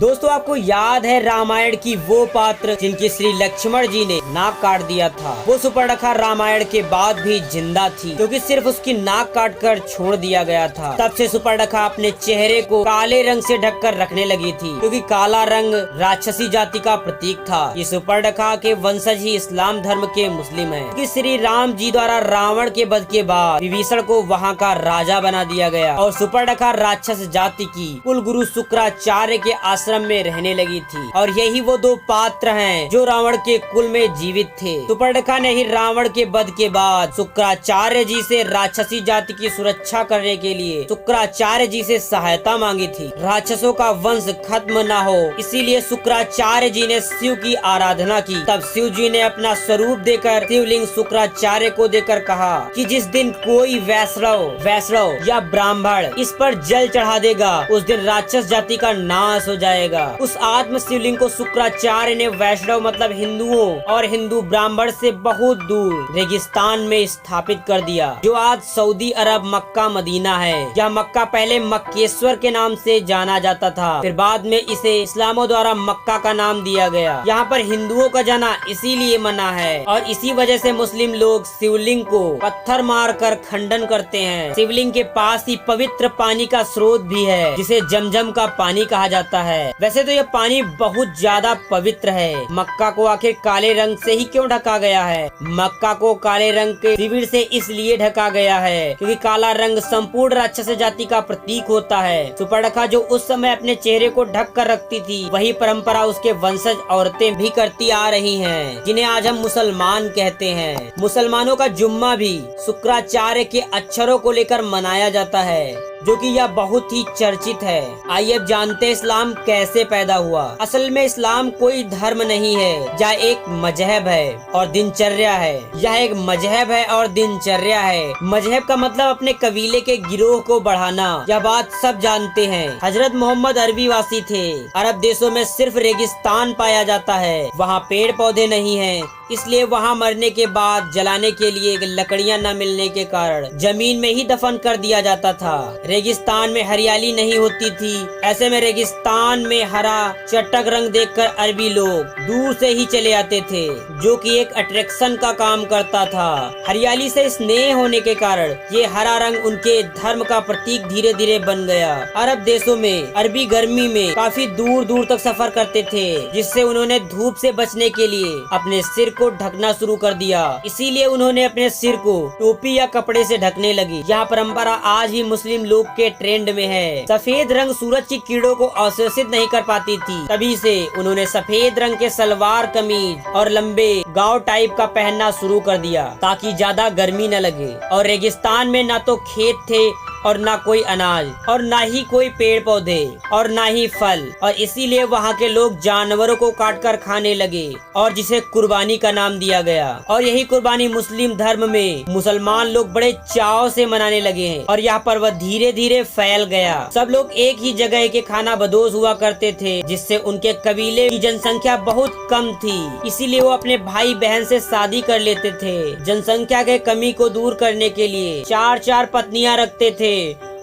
दोस्तों, आपको याद है रामायण की वो पात्र जिनकी श्री लक्ष्मण जी ने नाक काट दिया था। वो सुपर्णखा रामायण के बाद भी जिंदा थी क्योंकि सिर्फ उसकी नाक काट कर छोड़ दिया गया था। तब से सुपर्णखा अपने चेहरे को काले रंग से ढककर रखने लगी थी क्योंकि काला रंग राक्षसी जाति का प्रतीक था। ये सुपर्णखा के वंशज ही इस्लाम धर्म के मुस्लिम हैं। क्योंकि श्री राम जी द्वारा रावण के वध के बाद विभीषण को वहाँ का राजा बना दिया गया और सुपर्णखा राक्षस जाति की कुल गुरु शुक्राचार्य के आश्रम में रहने लगी थी। और यही वो दो पात्र हैं जो रावण के कुल में जीवित थे। सुपर्णखा ने ही रावण के वध के बाद शुक्राचार्य जी से राक्षसी जाति की सुरक्षा करने के लिए शुक्राचार्य जी से सहायता मांगी थी। राक्षसों का वंश खत्म न हो, इसीलिए शुक्राचार्य जी ने शिव की आराधना की। तब शिव जी ने अपना स्वरूप देकर शिवलिंग शुक्राचार्य को देकर कहा कि जिस दिन कोई वैष्णव या ब्राह्मण इस पर जल चढ़ा देगा उस दिन राक्षस जाति का नाश हो जाएगा। उस आत्म शिवलिंग को शुक्राचार्य ने वैष्णव मतलब हिंदुओं और हिंदू ब्राह्मण से बहुत दूर रेगिस्तान में स्थापित कर दिया, जो आज सऊदी अरब मक्का मदीना है। यह मक्का पहले मक्केश्वर के नाम से जाना जाता था, फिर बाद में इसे इस्लामों द्वारा मक्का का नाम दिया गया। यहाँ पर हिंदुओं का जाना इसीलिए मना है और इसी वजह से मुस्लिम लोग शिवलिंग को पत्थर मार कर खंडन करते हैं। शिवलिंग के पास ही पवित्र पानी का स्रोत भी है जिसे जमजम का पानी कहा जाता है। वैसे तो यह पानी बहुत ज्यादा पवित्र है। मक्का को आखिर काले रंग से ही क्यों ढका गया है? मक्का को काले रंग के शिविर से इसलिए ढका गया है क्योंकि काला रंग संपूर्ण राक्षस जाति का प्रतीक होता है। सुपर्णखा जो उस समय अपने चेहरे को ढक कर रखती थी, वही परंपरा उसके वंशज औरतें भी करती आ रही हैं, जिन्हें आज हम मुसलमान कहते हैं। मुसलमानों का जुम्मा भी शुक्राचार्य के अक्षरों को लेकर मनाया जाता है, जो कि यह बहुत ही चर्चित है। आइए अब जानते हैं इस्लाम कैसे पैदा हुआ। असल में इस्लाम कोई धर्म नहीं है, यह एक मजहब है और दिनचर्या है। यह एक मजहब है और दिनचर्या है। मजहब का मतलब अपने कबीले के गिरोह को बढ़ाना। यह बात सब जानते हैं। हजरत मोहम्मद अरबी वासी थे। अरब देशों में सिर्फ रेगिस्तान पाया जाता है, वहाँ पेड़ पौधे नहीं हैं, इसलिए वहाँ मरने के बाद जलाने के लिए लकड़ियाँ न मिलने के कारण जमीन में ही दफन कर दिया जाता था। रेगिस्तान में हरियाली नहीं होती थी। ऐसे में रेगिस्तान में हरा चटक रंग देखकर अरबी लोग दूर से ही चले आते थे, जो कि एक अट्रैक्शन का काम करता था। हरियाली से स्नेह होने के कारण ये हरा रंग उनके धर्म का प्रतीक धीरे धीरे बन गया। अरब देशों में अरबी गर्मी में काफी दूर दूर तक सफर करते थे, जिससे उन्होंने धूप से बचने के लिए अपने सिर को ढकना शुरू कर दिया। इसीलिए उन्होंने अपने सिर को टोपी या कपड़े से ढकने लगी। यह परंपरा आज भी मुस्लिम लोग के ट्रेंड में है। सफेद रंग सूरज की किरणों को अवशोषित नहीं कर पाती थी, तभी से उन्होंने सफेद रंग के सलवार कमीज और लंबे गाउन टाइप का पहनना शुरू कर दिया ताकि ज्यादा गर्मी न लगे। और रेगिस्तान में न तो खेत थे और ना कोई अनाज और ना ही कोई पेड़ पौधे और ना ही फल, और इसीलिए वहाँ के लोग जानवरों को काट कर खाने लगे और जिसे कुर्बानी का नाम दिया गया। और यही कुर्बानी मुस्लिम धर्म में मुसलमान लोग बड़े चाव से मनाने लगे हैं और यह पर्व धीरे धीरे फैल गया। सब लोग एक ही जगह के खाना बदोश हुआ करते थे, जिससे उनके कबीले की जनसंख्या बहुत कम थी। इसीलिए वो अपने भाई बहन से शादी कर लेते थे। जनसंख्या के कमी को दूर करने के लिए चार चार पत्नियां रखते थे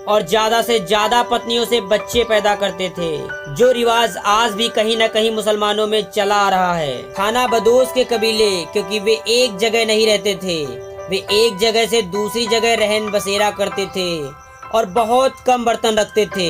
और ज्यादा से ज्यादा पत्नियों से बच्चे पैदा करते थे, जो रिवाज आज भी कहीं न कहीं मुसलमानों में चला आ रहा है। खाना बदोश के कबीले, क्योंकि वे एक जगह नहीं रहते थे, वे एक जगह से दूसरी जगह रहन बसेरा करते थे और बहुत कम बर्तन रखते थे,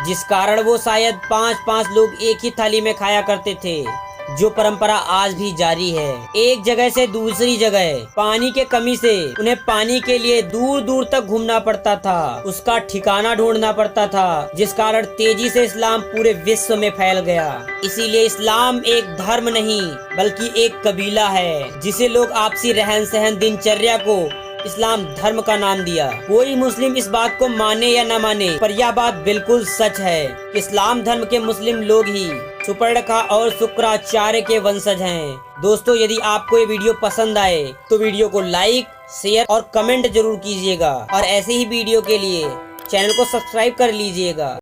जिस कारण वो शायद 5-5 लोग एक ही थाली में खाया करते थे, जो परंपरा आज भी जारी है। एक जगह से दूसरी जगह पानी के कमी से उन्हें पानी के लिए दूर दूर तक घूमना पड़ता था, उसका ठिकाना ढूंढना पड़ता था, जिस कारण तेजी से इस्लाम पूरे विश्व में फैल गया। इसीलिए इस्लाम एक धर्म नहीं बल्कि एक कबीला है, जिसे लोग आपसी रहन सहन दिनचर्या को इस्लाम धर्म का नाम दिया। कोई मुस्लिम इस बात को माने या न माने, पर यह बात बिल्कुल सच है कि इस्लाम धर्म के मुस्लिम लोग ही सुपर्णखा और शुक्राचार्य के वंशज हैं। दोस्तों, यदि आपको ये वीडियो पसंद आए तो वीडियो को लाइक, शेयर और कमेंट जरूर कीजिएगा और ऐसे ही वीडियो के लिए चैनल को सब्सक्राइब कर लीजिएगा।